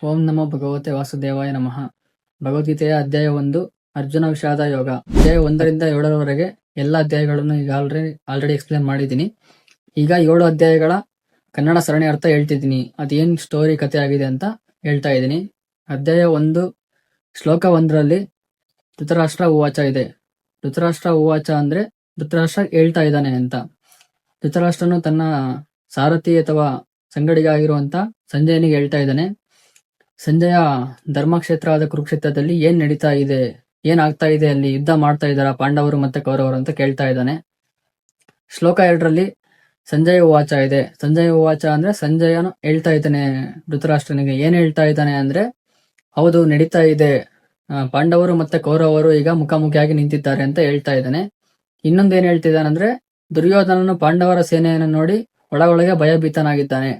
ಓಂ ನಮೋ ಭಗವತೆ ವಾಸುದೇವಾಯ ನಮಃ. ಭಗವದ್ಗೀತೆಯ ಅಧ್ಯಾಯ 1 ಅರ್ಜುನ ವಿಷಾದ ಯೋಗ. ಅಧ್ಯಾಯ 1ರಿಂದ 7ರವರೆಗೆ ಎಲ್ಲ ಅಧ್ಯಾಯಗಳನ್ನು ಈಗ ಆಲ್ರೆಡಿ ಎಕ್ಸ್ಪ್ಲೇನ್ ಮಾಡಿದ್ದೀನಿ. ಈಗ 7 ಅಧ್ಯಾಯಗಳ ಕನ್ನಡ ಸರಣಿ ಅರ್ಥ ಹೇಳ್ತಿದ್ದೀನಿ. ಅದೇನ್ ಸ್ಟೋರಿ ಕಥೆ ಆಗಿದೆ ಅಂತ ಹೇಳ್ತಾ ಇದ್ದೀನಿ. ಅಧ್ಯಾಯ 1 ಶ್ಲೋಕ 1ರಲ್ಲಿ ಧೃತರಾಷ್ಟ್ರ ಉವಾಚ ಇದೆ. ಧೃತರಾಷ್ಟ್ರ ಉವಾಚ ಅಂದ್ರೆ ಧೃತರಾಷ್ಟ್ರ ಹೇಳ್ತಾ ಇದ್ದಾನೆ ಅಂತ. ಧೃತರಾಷ್ಟ್ರನು ತನ್ನ ಸಾರಥಿ ಅಥವಾ ಸಂಗಡಿಗ ಆಗಿರುವಂತ ಸಂಜಯನಿಗೆ ಹೇಳ್ತಾ ಇದ್ದಾನೆ. ಸಂಜಯ, ಧರ್ಮಕ್ಷೇತ್ರ ಆದ ಕುರುಕ್ಷೇತ್ರದಲ್ಲಿ ಏನ್ ನಡೀತಾ ಇದೆ, ಏನಾಗ್ತಾ ಇದೆ, ಅಲ್ಲಿ ಯುದ್ಧ ಮಾಡ್ತಾ ಇದ್ದಾರ ಪಾಂಡವರು ಮತ್ತೆ ಕೌರವರು ಅಂತ ಕೇಳ್ತಾ ಇದ್ದಾನೆ. ಶ್ಲೋಕ 2ರಲ್ಲಿ ಸಂಜಯ ಉವಾಚ ಇದೆ. ಸಂಜಯ ಉವಾಚ ಅಂದ್ರೆ ಸಂಜಯನು ಹೇಳ್ತಾ ಇದ್ದಾನೆ ಧೃತರಾಷ್ಟ್ರನಿಗೆ. ಏನ್ ಹೇಳ್ತಾ ಇದ್ದಾನೆ ಅಂದ್ರೆ, ಹೌದು ನಡೀತಾ ಇದೆ, ಪಾಂಡವರು ಮತ್ತೆ ಕೌರವರು ಈಗ ಮುಖಾಮುಖಿಯಾಗಿ ನಿಂತಿದ್ದಾರೆ ಅಂತ ಹೇಳ್ತಾ ಇದ್ದಾನೆ. ಇನ್ನೊಂದೇನ್ ಹೇಳ್ತಿದ್ದಾನಂದ್ರೆ, ದುರ್ಯೋಧನನು ಪಾಂಡವರ ಸೇನೆಯನ್ನು ನೋಡಿ ಒಳಗೊಳಗೆ ಭಯಭೀತನಾಗಿದ್ದಾನೆ.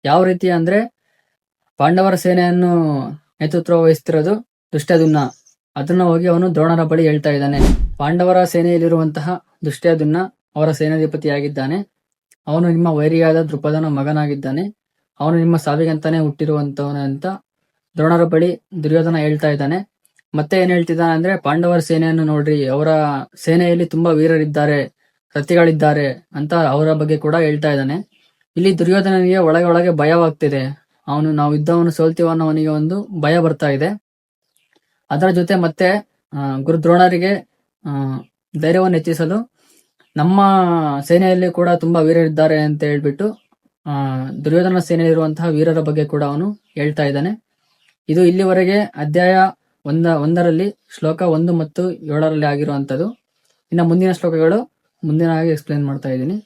ಯಾವ ರೀತಿ ಅಂದ್ರೆ, ಪಾಂಡವರ ಸೇನೆಯನ್ನು ನೇತೃತ್ವ ವಹಿಸ್ತಿರೋದು ದುಷ್ಟ್ಯದುಮ್ನ. ಅದನ್ನ ಹೋಗಿ ಅವನು ದ್ರೋಣರ ಬಳಿ ಹೇಳ್ತಾ ಇದ್ದಾನೆ. ಪಾಂಡವರ ಸೇನೆಯಲ್ಲಿರುವಂತಹ ದುಷ್ಟ್ಯದುಮ್ನ ಅವರ ಸೇನಾಧಿಪತಿಯಾಗಿದ್ದಾನೆ. ಅವನು ನಿಮ್ಮ ವೈರಿಯಾದ ದೃಪದನ ಮಗನಾಗಿದ್ದಾನೆ. ಅವನು ನಿಮ್ಮ ಸಾವಿಗಂತಾನೆ ಹುಟ್ಟಿರುವಂತವನು ಅಂತ ದ್ರೋಣರ ಬಳಿ ದುರ್ಯೋಧನ ಹೇಳ್ತಾ ಇದ್ದಾನೆ. ಮತ್ತೆ ಏನ್ ಹೇಳ್ತಿದ್ದಾನೆ ಅಂದ್ರೆ, ಪಾಂಡವರ ಸೇನೆಯನ್ನು ನೋಡ್ರಿ, ಅವರ ಸೇನೆಯಲ್ಲಿ ತುಂಬಾ ವೀರರಿದ್ದಾರೆ, ರಥಿಗಳಿದ್ದಾರೆ ಅಂತ ಅವರ ಬಗ್ಗೆ ಕೂಡ ಹೇಳ್ತಾ ಇದ್ದಾನೆ. ಇಲ್ಲಿ ದುರ್ಯೋಧನನಿಗೆ ಒಳಗೆ ಭಯವಾಗ್ತಿದೆ. ನಾವು ಯುದ್ಧವನ್ನು ಸೋಲ್ತೀವೋ ಅನ್ನೋ ಅವನಿಗೆ ಒಂದು ಭಯ ಬರ್ತಾ ಇದೆ. ಅದರ ಜೊತೆ ಮತ್ತೆ ಗುರು ದ್ರೋಣರಿಗೆ ಧೈರ್ಯವನ್ನು ಹೆಚ್ಚಿಸಲು ನಮ್ಮ ಸೇನೆಯಲ್ಲಿ ಕೂಡ ತುಂಬಾ ವೀರರಿದ್ದಾರೆ ಅಂತ ಹೇಳ್ಬಿಟ್ಟು ದುರ್ಯೋಧನ ಸೇನೆಯಲ್ಲಿರುವಂತಹ ವೀರರ ಬಗ್ಗೆ ಕೂಡ ಅವನು ಹೇಳ್ತಾ ಇದ್ದಾನೆ. ಇದು ಇಲ್ಲಿವರೆಗೆ ಅಧ್ಯಾಯ 1ರಲ್ಲಿ ಶ್ಲೋಕ 1 ಮತ್ತು 7ರಲ್ಲಿ ಆಗಿರುವಂತದ್ದು. ಇನ್ನು ಮುಂದಿನ ಶ್ಲೋಕಗಳು ಮುಂದಿನ ಎಕ್ಸ್ಪ್ಲೇನ್ ಮಾಡ್ತಾ ಇದ್ದೀನಿ.